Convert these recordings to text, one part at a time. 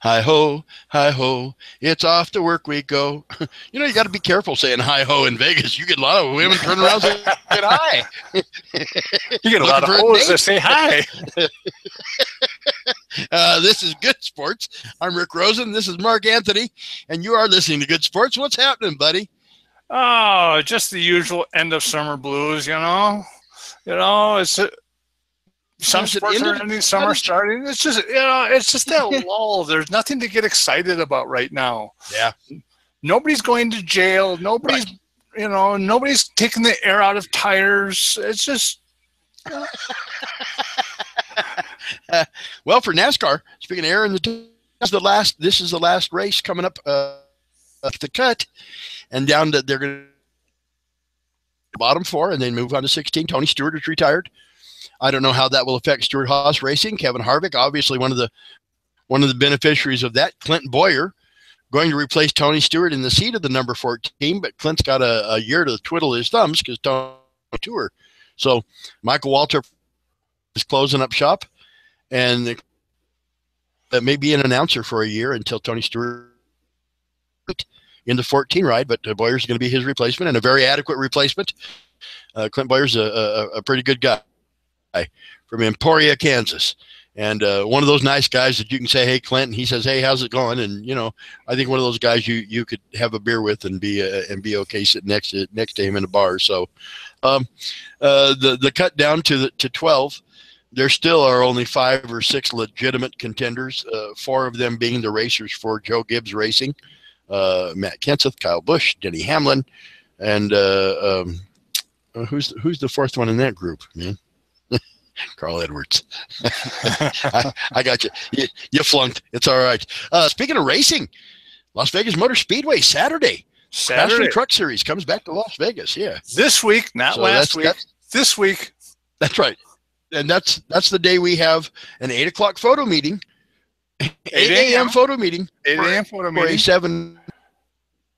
hi ho, it's off to work we go. You got to be careful saying hi ho in Vegas. You get a lot of women turning around saying hi. You get a lot of hoes that say hi. This is Good Sports. I'm Rick Rosen. This is Mark Anthony, and you are listening to Good Sports. What's happening, buddy? Oh, just the usual end of summer blues, it's some sports are ending, some are starting. It's just that lull. There's nothing to get excited about right now. Yeah. Nobody's going to jail. Nobody's, nobody's taking the air out of tires. It's just. Well, for NASCAR, speaking of air in this is the last race coming up the cut, and down to they're going to bottom 4 and then move on to 16. Tony Stewart is retired. I don't know how that will affect Stewart-Haas Racing. Kevin Harvick, obviously one of the beneficiaries of that. Clint Bowyer going to replace Tony Stewart in the seat of the number 14, but Clint's got a year to twiddle his thumbs because Tony tour. So Michael Waltrip is closing up shop, and that may be an announcer for a year until Tony Stewart in the 14 ride, but Bowyer's going to be his replacement, and a very adequate replacement. Clint Bowyer's a pretty good guy from Emporia, Kansas, and one of those nice guys that you can say, hey, Clint, and he says, hey, how's it going? And I think one of those guys you could have a beer with and be okay sitting next to him in a bar. So the cut down to 12, there still are only 5 or 6 legitimate contenders, 4 of them being the racers for Joe Gibbs Racing, Matt Kenseth, Kyle Busch, Denny Hamlin, and who's the 4th one in that group, man? Carl Edwards. I got you. You flunked. It's all right. Speaking of racing, Las Vegas Motor Speedway Saturday. Craftsman Truck Series comes back to Las Vegas. Yeah. This week, not last week. This week. That's right. And that's the day we have an 8 o'clock photo meeting. 8 a.m. photo meeting. 8 a.m. photo meeting. For a 7.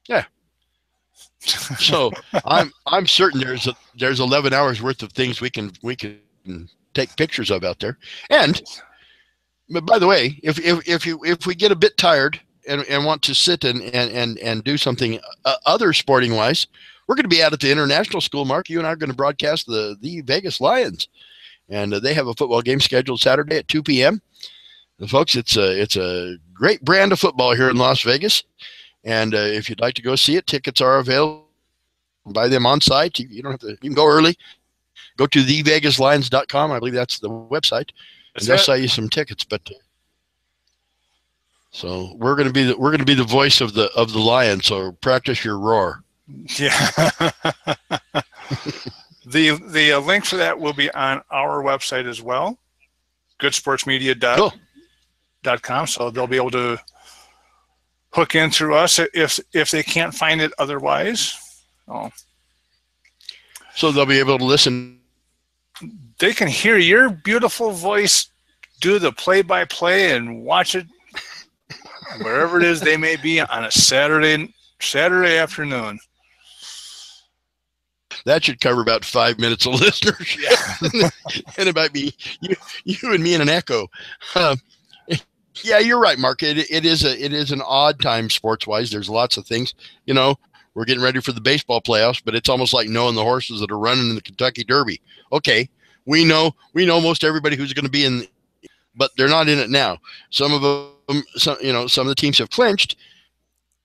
Yeah. So I'm certain there's 11 hours worth of things we can take pictures of out there. But by the way, if we get a bit tired and want to sit and do something other sporting wise, we're going to be out at the International School. Mark, you and I are going to broadcast the Vegas Lions, and they have a football game scheduled Saturday at 2 p.m. And folks, it's a great brand of football here in Las Vegas, and if you'd like to go see it, tickets are available. Buy them on site. You don't have to. You can go early. Go to thevegaslions.com. I believe that's the website, and they'll sell you some tickets. But so we're going to be the voice of the Lions. So practice your roar. Yeah. The link for that will be on our website as well, goodsportsmedia.com. So they'll be able to hook in through us if they can't find it otherwise. Oh. So they'll be able to listen. They can hear your beautiful voice do the play-by-play and watch it wherever it is they may be on a Saturday afternoon. That should cover about 5 minutes of listeners. Yeah. And it might be you and me in an echo. Yeah, you're right, Mark. It is an odd time sports-wise. There's lots of things. We're getting ready for the baseball playoffs, but it's almost like knowing the horses that are running in the Kentucky Derby. Okay, we know most everybody who's going to be in, but they're not in it now. Some of them, some of the teams have clinched,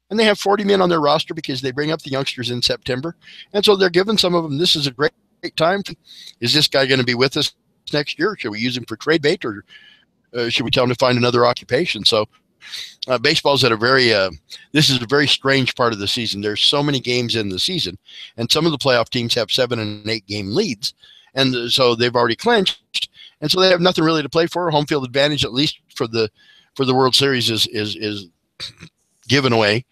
and they have 40 men on their roster because they bring up the youngsters in September, and so they're giving some of them. This is a great time. Is this guy going to be with us next year? Should we use him for trade bait, or should we tell him to find another occupation? So. Baseball's at this is a very strange part of the season. There's so many games in the season, and some of the playoff teams have 7 and 8 game leads, and so they've already clinched, and so they have nothing really to play for. Home field advantage, at least for the World Series, is given away,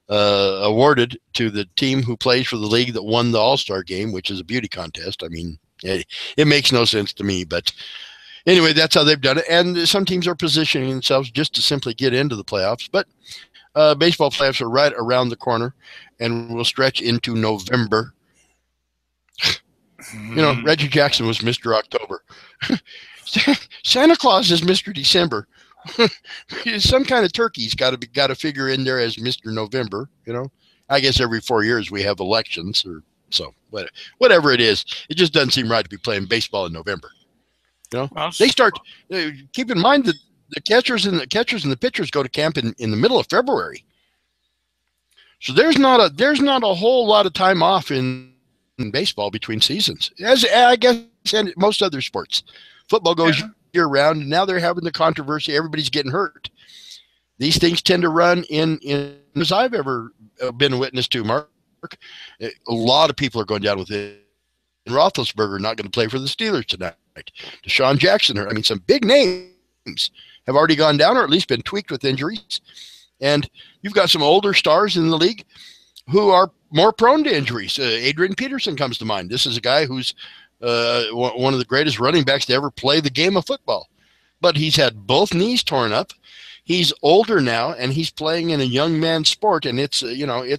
awarded to the team who plays for the league that won the All-Star game, which is a beauty contest. I mean, it makes no sense to me, but. Anyway, that's how they've done it, and some teams are positioning themselves just to simply get into the playoffs. But baseball playoffs are right around the corner, and will stretch into November. Reggie Jackson was Mr. October. Santa Claus is Mr. December. some kind of turkey's got to figure in there as Mr. November. I guess every 4 years we have elections, or so whatever it is. It just doesn't seem right to be playing baseball in November. They start. Keep in mind that the catchers and the pitchers go to camp in the middle of February. So there's not a whole lot of time off in baseball between seasons, as I guess and most other sports. Football goes year round, and now they're having the controversy. Everybody's getting hurt. These things tend to run in as I've ever been a witness to, Mark. A lot of people are going down with it. And Roethlisberger not going to play for the Steelers tonight. Deshaun Jackson, some big names have already gone down, or at least been tweaked with injuries. And you've got some older stars in the league who are more prone to injuries. Adrian Peterson comes to mind. This is a guy who's one of the greatest running backs to ever play the game of football. But he's had both knees torn up. He's older now, and he's playing in a young man's sport, and it's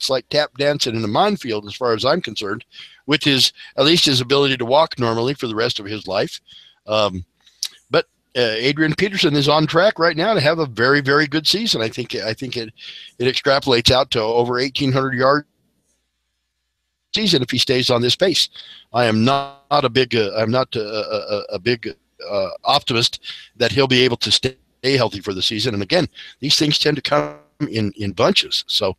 like tap dancing in a minefield as far as I'm concerned, with at least his ability to walk normally for the rest of his life. But Adrian Peterson is on track right now to have a very, very good season. I think it extrapolates out to over 1,800 yards season if he stays on this pace. I am not a big optimist that he'll be able to stay healthy for the season. And again, these things tend to come in bunches. So,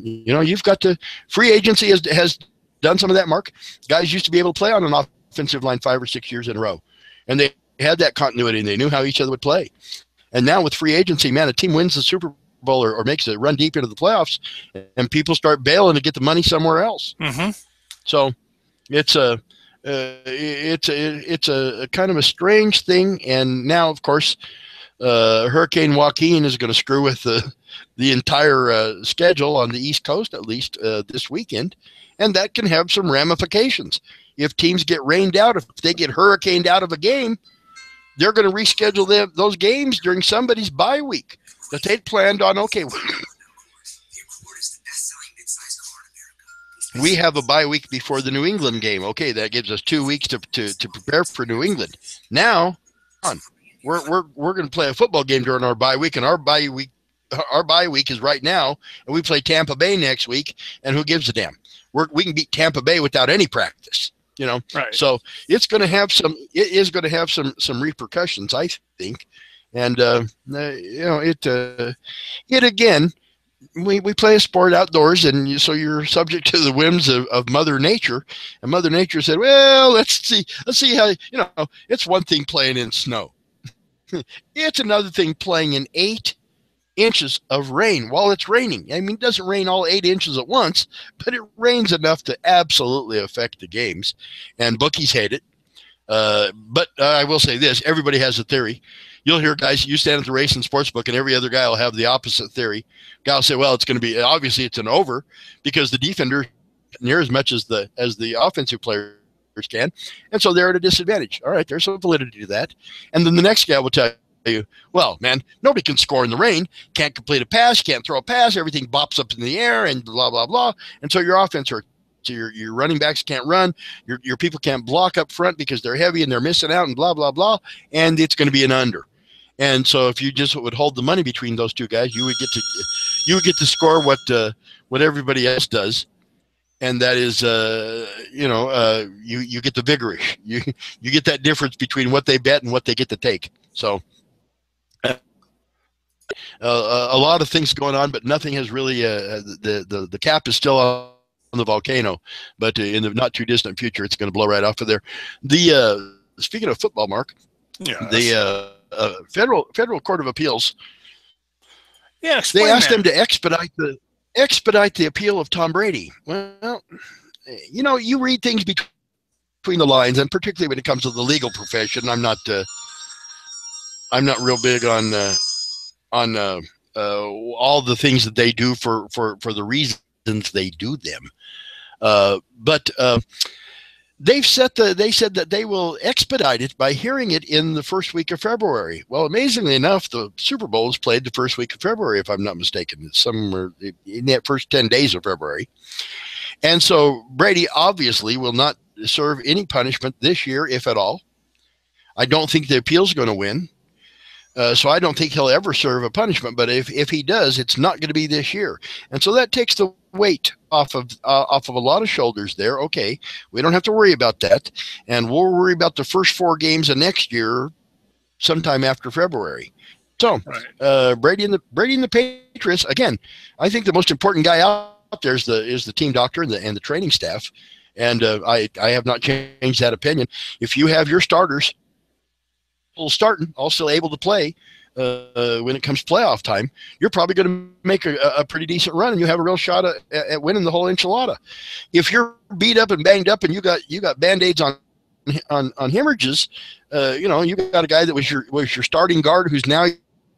you've got free agency has done some of that, Mark. Guys used to be able to play on an offensive line 5 or 6 years in a row, and they had that continuity, and they knew how each other would play. And now with free agency, man, a team wins the Super Bowl or makes a run deep into the playoffs, and people start bailing to get the money somewhere else. Mm-hmm. So it's a kind of a strange thing. And now, of course, Hurricane Joaquin is going to screw with the entire schedule on the East Coast, at least this weekend, and that can have some ramifications. If teams get rained out, if they get hurricaned out of a game, they're going to reschedule those games during somebody's bye week that they'd planned on. Okay, we have a bye week before the New England game. Okay, that gives us 2 weeks to prepare for New England. Now, we're going to play a football game during our bye week, and our bye week is right now, and we play Tampa Bay next week. And who gives a damn? We can beat Tampa Bay without any practice, Right. So it's going to have some repercussions, I think. And it again. We play a sport outdoors, and so you're subject to the whims of Mother Nature. And Mother Nature said, "Well, let's see how it's one thing playing in snow. It's another thing playing in 8 inches of rain while it's raining. It doesn't rain all 8 inches at once, but it rains enough to absolutely affect the games. And bookies hate it. But I will say this: everybody has a theory. You'll hear guys, you stand at the race and sportsbook, and every other guy will have the opposite theory. Guy will say, well, it's going to be, obviously it's an over because the defender near as much as the offensive players can. And so they're at a disadvantage. All right, there's some validity to that. And then the next guy will tell you, well, man, nobody can score in the rain, can't complete a pass, can't throw a pass, everything bops up in the air and blah, blah, blah. And so your offense or so your running backs can't run, your people can't block up front because they're heavy and they're missing out and blah, blah, blah. And it's going to be an under. And so if you just would hold the money between those two guys, you would get to score what everybody else does. And that is, you get the vigorish. You get that difference between what they bet and what they get to take. So a lot of things going on, but nothing has really. The cap is still on the volcano, but in the not too distant future, it's going to blow right off of there. Speaking of football, Mark, the federal court of appeals. Yeah, they asked them to expedite the appeal of Tom Brady. Well, you read things between the lines, and particularly when it comes to the legal profession. I'm not real big on all the things that they do for the reasons they do them. But they said that they will expedite it by hearing it in the first week of February. Well, amazingly enough, the Super Bowl is played the first week of February, if I'm not mistaken. It's somewhere in that first 10 days of February. And so Brady obviously will not serve any punishment this year, if at all. I don't think the appeal is going to win. So I don't think he'll ever serve a punishment. But if he does, it's not going to be this year. And so that takes the weight off of a lot of shoulders there. Okay, we don't have to worry about that, and we'll worry about the first 4 games of next year sometime after February. So Brady and the Patriots, again, I think the most important guy out there is the team doctor and the training staff. And I have not changed that opinion. If you have your starters all starting, all still able to play when it comes playoff time, you're probably going to make a pretty decent run, and you have a real shot at winning the whole enchilada. If you're beat up and banged up and you got Band-Aids on hemorrhages, you got a guy that was your starting guard who's now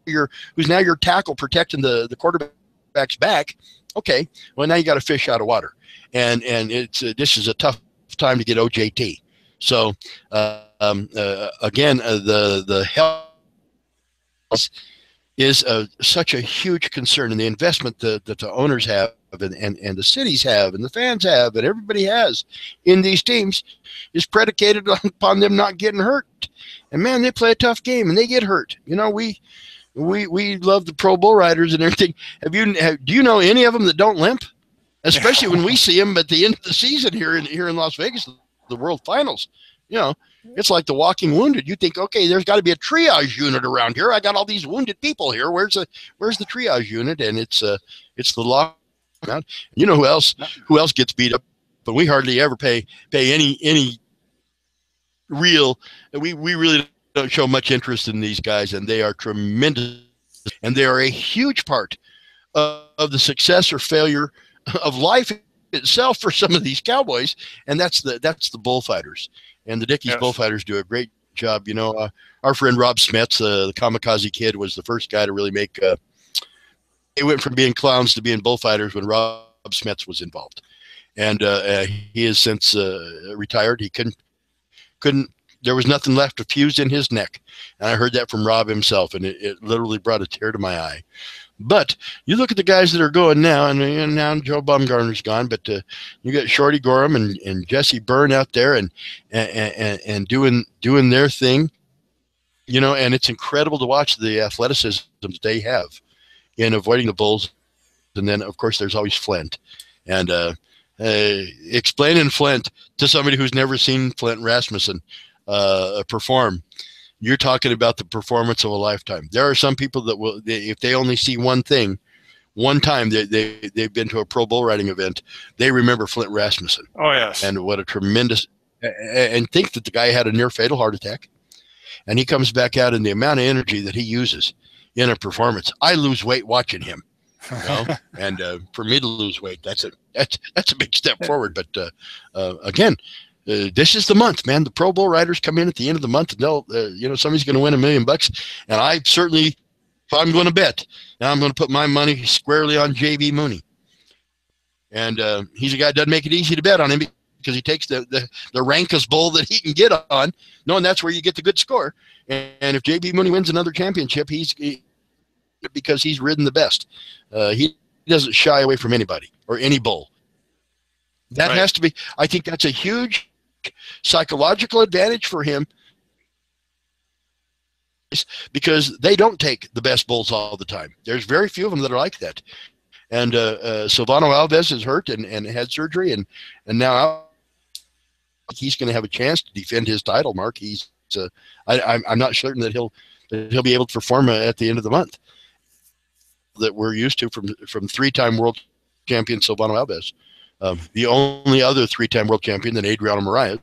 your tackle protecting the quarterback's back. Okay, well, now you got a fish out of water, and this is a tough time to get OJT. So again, the health is such a huge concern, and the investment that the owners have and the cities have and the fans have and everybody has in these teams is predicated upon them not getting hurt. And man, they play a tough game and they get hurt. We love the Pro Bull Riders and everything. Do you know any of them that don't limp? Especially when we see them at the end of the season here in Las Vegas, the World Finals. It's like the walking wounded. You think, okay, there's got to be a triage unit around here. I got all these wounded people here. Where's the triage unit? And it's the lockdown. You know who else gets beat up? But we hardly ever pay any real. We really don't show much interest in these guys, and they are tremendous, and they are a huge part of the success or failure of life itself for some of these cowboys, and that's the bullfighters. And the Dickies bullfighters do a great job. Our friend Rob Smets, the Kamikaze Kid, was the first guy to really make. They went from being clowns to being bullfighters when Rob Smets was involved, and he has since retired. He couldn't. There was nothing left to fuse in his neck, and I heard that from Rob himself, and it literally brought a tear to my eye. But you look at the guys that are going now, and now Joe Bumgarner's gone, but you got Shorty Gorham and Jesse Byrne out there and doing their thing, and it's incredible to watch the athleticism that they have in avoiding the bulls. And then, of course, there's always Flint. And explaining Flint to somebody who's never seen Flint Rasmussen perform, you're talking about the performance of a lifetime. There are some people that will, if they only see one thing, one time they've been to a pro bull riding event, they remember Flint Rasmussen. Oh, yes. And what a tremendous, and think that the guy had a near fatal heart attack, and he comes back out in the amount of energy that he uses in a performance. I lose weight watching him, and for me to lose weight, that's a big step forward. But again, this is the month, man. The Pro Bowl riders come in at the end of the month, and they'll, somebody's going to win $1 million. And I certainly, if I'm going to bet, now I'm going to put my money squarely on JB Mooney. And he's a guy that doesn't make it easy to bet on him because he takes the rankest bull that he can get on, knowing that's where you get the good score. And if JB Mooney wins another championship, because he's ridden the best. He doesn't shy away from anybody or any bull. That has to be, I think that's a huge psychological advantage for him, because they don't take the best bulls all the time. There's very few of them that are like that. And Silvano Alves is hurt and had surgery, and now he's going to have a chance to defend his title. Mark, I'm not certain that he'll be able to perform at the end of the month that we're used to from three-time world champion Silvano Alves. The only other three-time world champion than Adriano Moraes,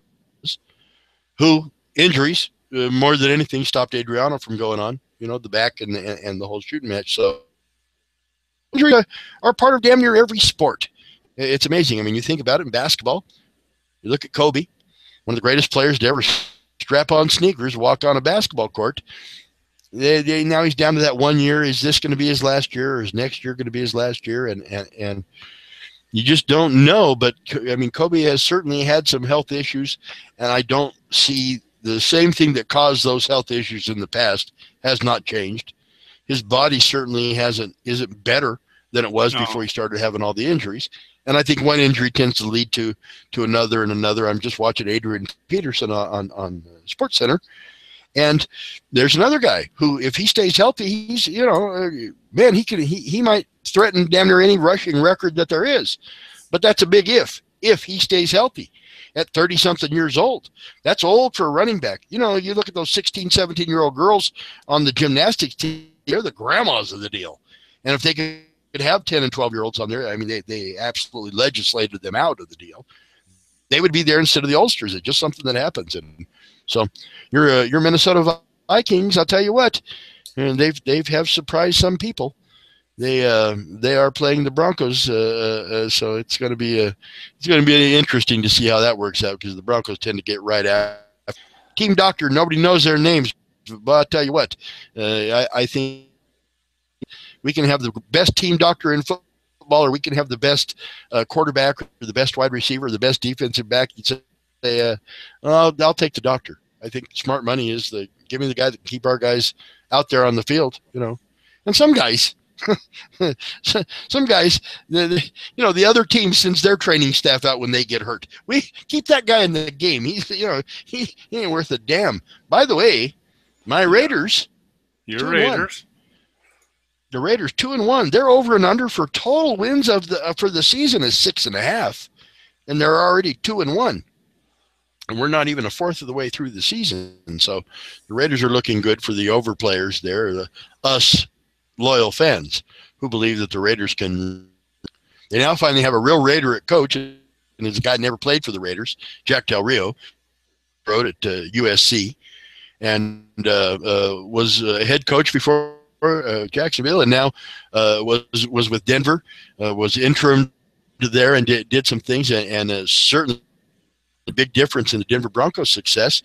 who injuries more than anything stopped Adriano from going on, the back and the whole shooting match. So injuries are part of damn near every sport. It's amazing. I mean, you think about it in basketball. You look at Kobe, one of the greatest players to ever strap on sneakers, walk on a basketball court. Now he's down to that 1 year. Is this going to be his last year, or is next year going to be his last year? And you just don't know. But I mean, Kobe has certainly had some health issues, and I don't see the same thing that caused those health issues in the past has not changed. His body certainly isn't better than it was before he started having all the injuries. And I think one injury tends to lead to another and another. I'm just watching Adrian Peterson on SportsCenter, And there's another guy who, if he stays healthy, he's, man, he might threaten damn near any rushing record that there is. But that's a big if he stays healthy at 30-something years old. That's old for a running back. You look at those 16, 17-year-old girls on the gymnastics team, they're the grandmas of the deal. And if they could have 10 and 12-year-olds on there, I mean, they absolutely legislated them out of the deal. They would be there instead of the Ulsters. It's just something that happens. And so your Minnesota Vikings, I'll tell you what, and they've have surprised some people. They are playing the Broncos, so it's going to be interesting to see how that works out, because the Broncos tend to get right after. Team doctor, nobody knows their names, but I'll tell you what, I think we can have the best team doctor in football, or we can have the best quarterback, or the best wide receiver, or the best defensive back. You'd say, I'll take the doctor. I think smart money is give me the guy that can keep our guys out there on the field, And some guys, the other team sends their training staff out when they get hurt. We keep that guy in the game. He ain't worth a damn. By the way, my Raiders, your Raiders. The Raiders 2-1. They're over and under for total wins for the season is 6.5, and they're already 2-1. And we're not even a fourth of the way through the season. And so the Raiders are looking good for the over players there, us loyal fans who believe that the Raiders can. They now finally have a real Raider at coach, and it's a guy who never played for the Raiders, Jack Del Rio, wrote at USC, and was a head coach before Jacksonville, and now was with Denver, was interim to there, and did some things, and certainly a big difference in the Denver Broncos' success.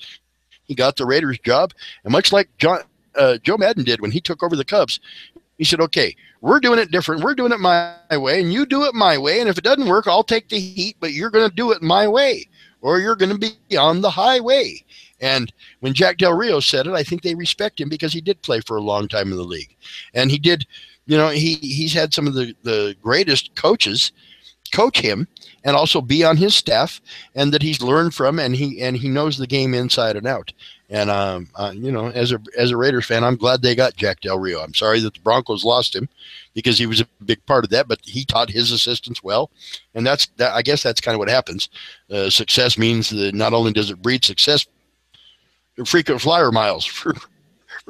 He got the Raiders job, and much like Joe Madden did when he took over the Cubs, he said, okay, we're doing it different. We're doing it my way, and you do it my way, and if it doesn't work, I'll take the heat, but you're going to do it my way, or you're going to be on the highway. And when Jack Del Rio said it, I think they respect him, because he did play for a long time in the league. And he did, he's had some of the greatest coaches coach him and also be on his staff, and that he's learned from, and he knows the game inside and out. And as a Raiders fan, I'm glad they got Jack Del Rio. I'm sorry that the Broncos lost him, because he was a big part of that, but he taught his assistants well, and I guess that's kind of what happens. Success means that not only does it breed success, frequent flyer miles for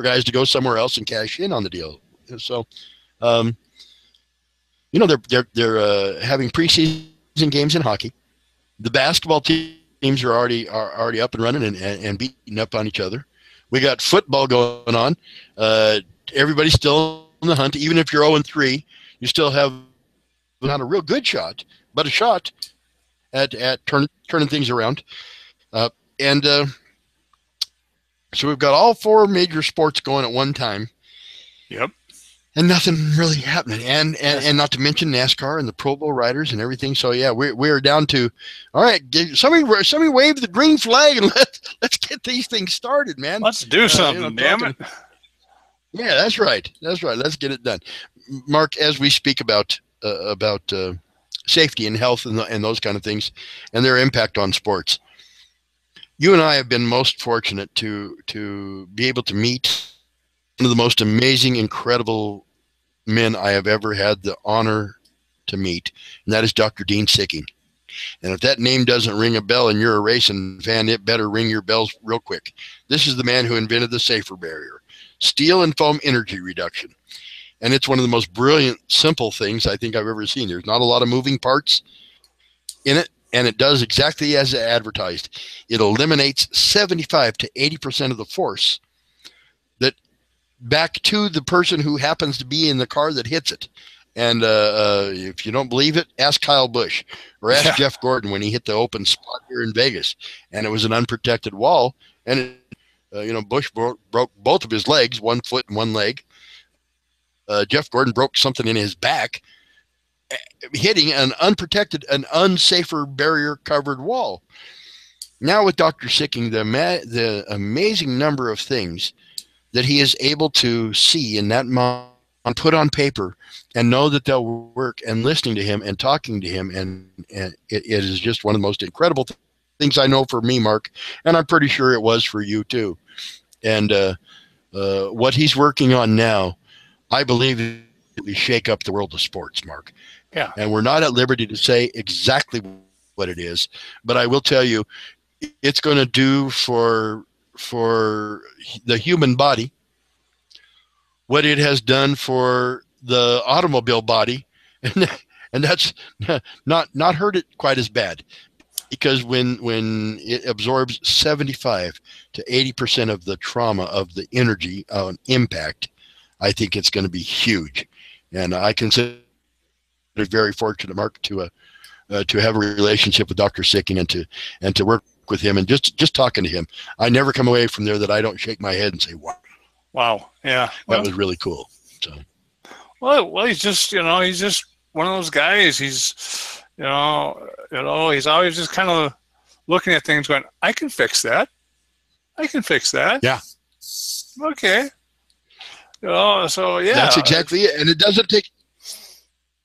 guys to go somewhere else and cash in on the deal. So, they're having preseason games in hockey. The basketball teams are already up and running and beating up on each other. We got football going on. Everybody's still in the hunt. Even if you're 0-3, you still have not a real good shot, but a shot at turning things around. So we've got all four major sports going at one time. Yep. And nothing really happening. And not to mention NASCAR and the Pro Bowl riders and everything. So yeah, we're down to, all right, somebody wave the green flag and let's get these things started, man. Let's do something, damn it. Yeah, that's right. Let's get it done. Mark, as we speak about safety and health and those kind of things and their impact on sports, you and I have been most fortunate to be able to meet one of the most amazing, incredible men I have ever had the honor to meet, and that is Dr. Dean Sicking. And if that name doesn't ring a bell and you're a racing fan, it better ring your bells real quick. This is the man who invented the safer barrier, steel and foam energy reduction. And it's one of the most brilliant, simple things I think I've ever seen. There's not a lot of moving parts in it, and it does exactly as advertised. It eliminates 75 to 80% of the force that back to the person who happens to be in the car that hits it. And if you don't believe it, ask Kyle Busch or ask Jeff Gordon when he hit the open spot here in Vegas, and it was an unprotected wall. And Busch broke both of his legs, one foot and one leg. Jeff Gordon broke something in his back, hitting an unprotected, an unsafer barrier-covered wall. Now with Dr. Sicking, the amazing number of things that he is able to see in that mind, put on paper, and know that they'll work, and listening to him and talking to him, and it is just one of the most incredible things I know for me, Mark, and I'm pretty sure it was for you too. And what he's working on now, I believe, we shake up the world of sports, Mark. Yeah. And we're not at liberty to say exactly what it is, but I will tell you, it's going to do for the human body what it has done for the automobile body, and that's not hurt it quite as bad, because when it absorbs 75 to 80% of the trauma of the energy on impact, I think it's going to be huge. And I consider it very fortunate, Mark, to have a relationship with Dr. Sicking and to work with him, and just talking to him. I never come away from there that I don't shake my head and say, wow. Wow. Yeah. That was really cool. So. Well, he's just one of those guys. He's, he's always just kind of looking at things going, I can fix that. I can fix that. Yeah. Okay. So yeah. That's exactly it. And it doesn't take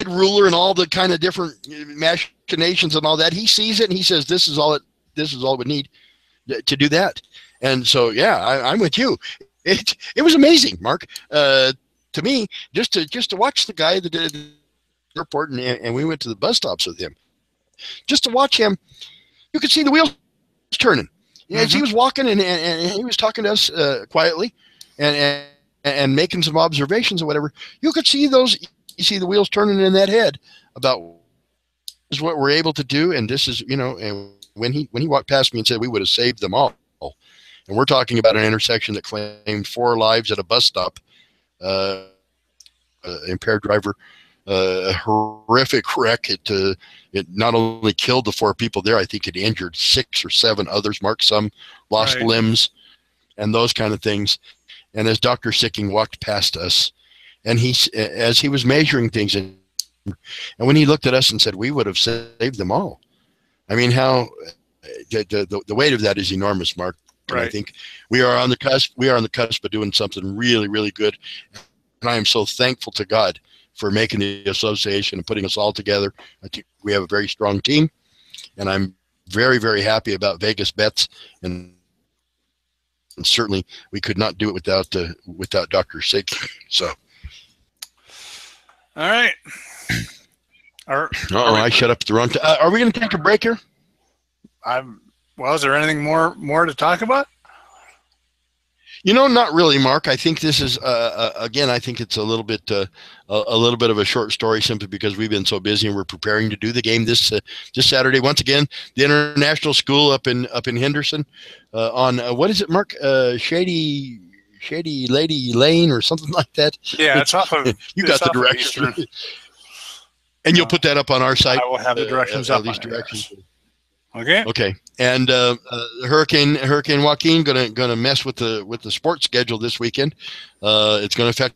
ruler and all the kind of different machinations and all that. He sees it and he says, this is all we need to do that. And so, yeah, I'm with you. It was amazing, Mark. To me, just to watch the guy that did the airport, and we went to the bus stops with him. Just to watch him, you could see the wheels turning. As he was walking and he was talking to us quietly, and making some observations or whatever. You could see you see the wheels turning in that head about this is what we're able to do, and this is, and when he walked past me and said we would have saved them all. And we're talking about an intersection that claimed 4 lives at a bus stop. Impaired driver, a horrific wreck. It not only killed the 4 people there, I think it injured 6 or 7 others, Mark. Some lost limbs and those kind of things. And as Dr. Sicking walked past us, and as he was measuring things, and when he looked at us and said, we would have saved them all. I mean, how the weight of that is enormous, Mark. And I think we are on the cusp. We are on the cusp of doing something really, really good. And I am so thankful to God for making the association and putting us all together. I think we have a very strong team, and I'm very, very happy about Vegas Bets. And certainly, we could not do it without Dr. Sicking. So, all right. I shut up at the wrong time. Are we going to take a break here? Well, is there anything more to talk about? Not really, Mark. I think this is again. I think it's a little bit of a short story, simply because we've been so busy and we're preparing to do the game this Saturday. Once again, the International School up in Henderson on what is it, Mark? Shady Lady Lane or something like that. Yeah, it's off of. You got the directions, and you'll put that up on our site. I will have the directions up. These directions. Okay. And Hurricane Joaquin gonna mess with the sports schedule this weekend. It's gonna affect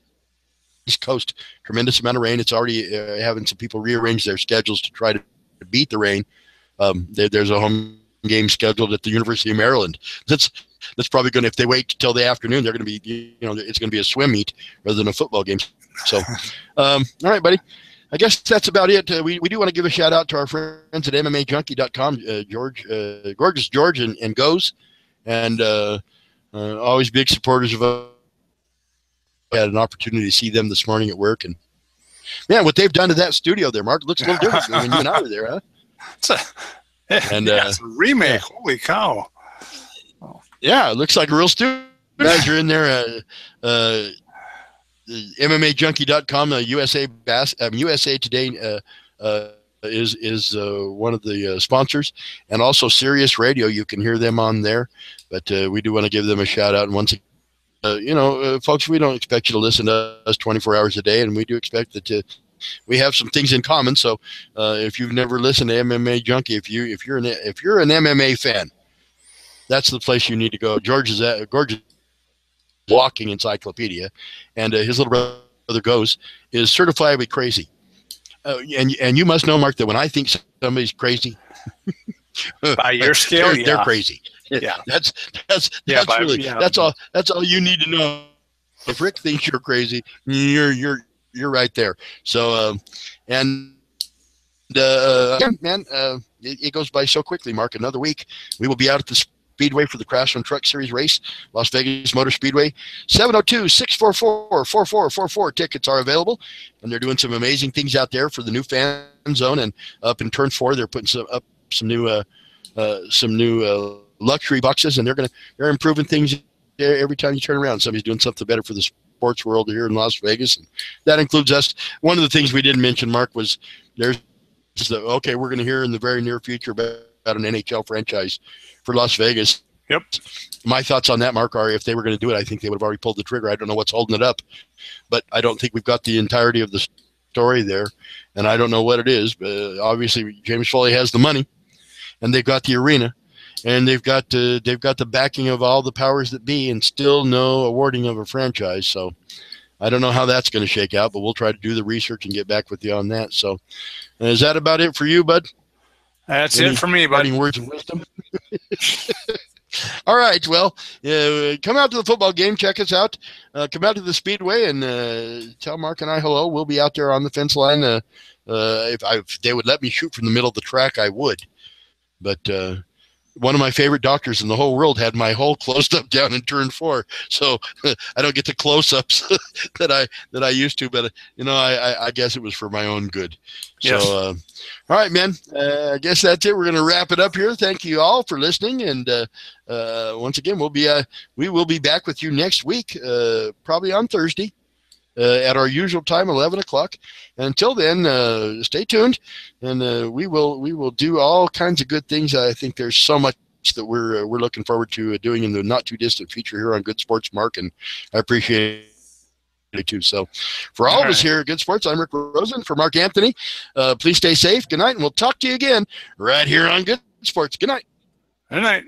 East Coast. Tremendous amount of rain. It's already having some people rearrange their schedules to try to beat the rain. There's a home game scheduled at the University of Maryland. That's probably gonna, if they wait till the afternoon, they're gonna be it's gonna be a swim meet rather than a football game. So, all right, buddy. I guess that's about it. We do want to give a shout out to our friends at MMAJunkie.com, Gorgeous George and Goes, and always big supporters of us. I had an opportunity to see them this morning at work, and man, what they've done to that studio there, Mark, looks a little different than when you and I were there, huh? It's a remake. Yeah. Holy cow! Yeah, it looks like a real studio. Guys are in there. MMAJunkie.com, USA Today is one of the sponsors, and also Sirius Radio. You can hear them on there, but we do want to give them a shout out. And once folks, we don't expect you to listen to us 24 hours a day, and we do expect that we have some things in common. So if you've never listened to MMA Junkie, if you're an MMA fan, that's the place you need to go. George's walking encyclopedia, and his little brother Goes is certifiably crazy. And you must know, Mark, that when I think somebody's crazy, by your scale, they're crazy. Yeah, that's all you need to know. If Rick thinks you're crazy, you're right there. So man, it goes by so quickly, Mark. Another week, we will be out at the Speedway for the Craftsman Truck Series race, Las Vegas Motor Speedway. 702-644-4444. Tickets are available, and they're doing some amazing things out there for the new fan zone. And up in Turn 4, they're putting some new luxury boxes, and they're improving things every time you turn around. Somebody's doing something better for the sports world here in Las Vegas, and that includes us. One of the things we didn't mention, Mark, was we're going to hear in the very near future about an NHL franchise for Las Vegas. Yep. My thoughts on that, Mark, are if they were going to do it, I think they would have already pulled the trigger. I don't know what's holding it up, but I don't think we've got the entirety of the story there, and I don't know what it is. But obviously, James Foley has the money, and they've got the arena, and they've got the backing of all the powers that be, and still no awarding of a franchise. So I don't know how that's going to shake out, but we'll try to do the research and get back with you on that. So is that about it for you, bud? That's it for me, buddy. Words of wisdom. All right. Well, come out to the football game. Check us out. Come out to the Speedway and tell Mark and I hello. We'll be out there on the fence line. If they would let me shoot from the middle of the track, I would. But one of my favorite doctors in the whole world had my hole closed up down in Turn 4, so I don't get the close-ups that I used to. But I guess it was for my own good. Yes. So, all right, man. I guess that's it. We're going to wrap it up here. Thank you all for listening, and once again, we will be back with you next week, probably on Thursday. At our usual time, 11 o'clock. Until then, stay tuned, and we will do all kinds of good things. I think there's so much that we're looking forward to doing in the not too distant future here on Good Sports, Mark, and I appreciate it too. So, for all of us here at Good Sports, I'm Rick Rosen. For Mark Anthony, please stay safe. Good night, and we'll talk to you again right here on Good Sports. Good night. Good night.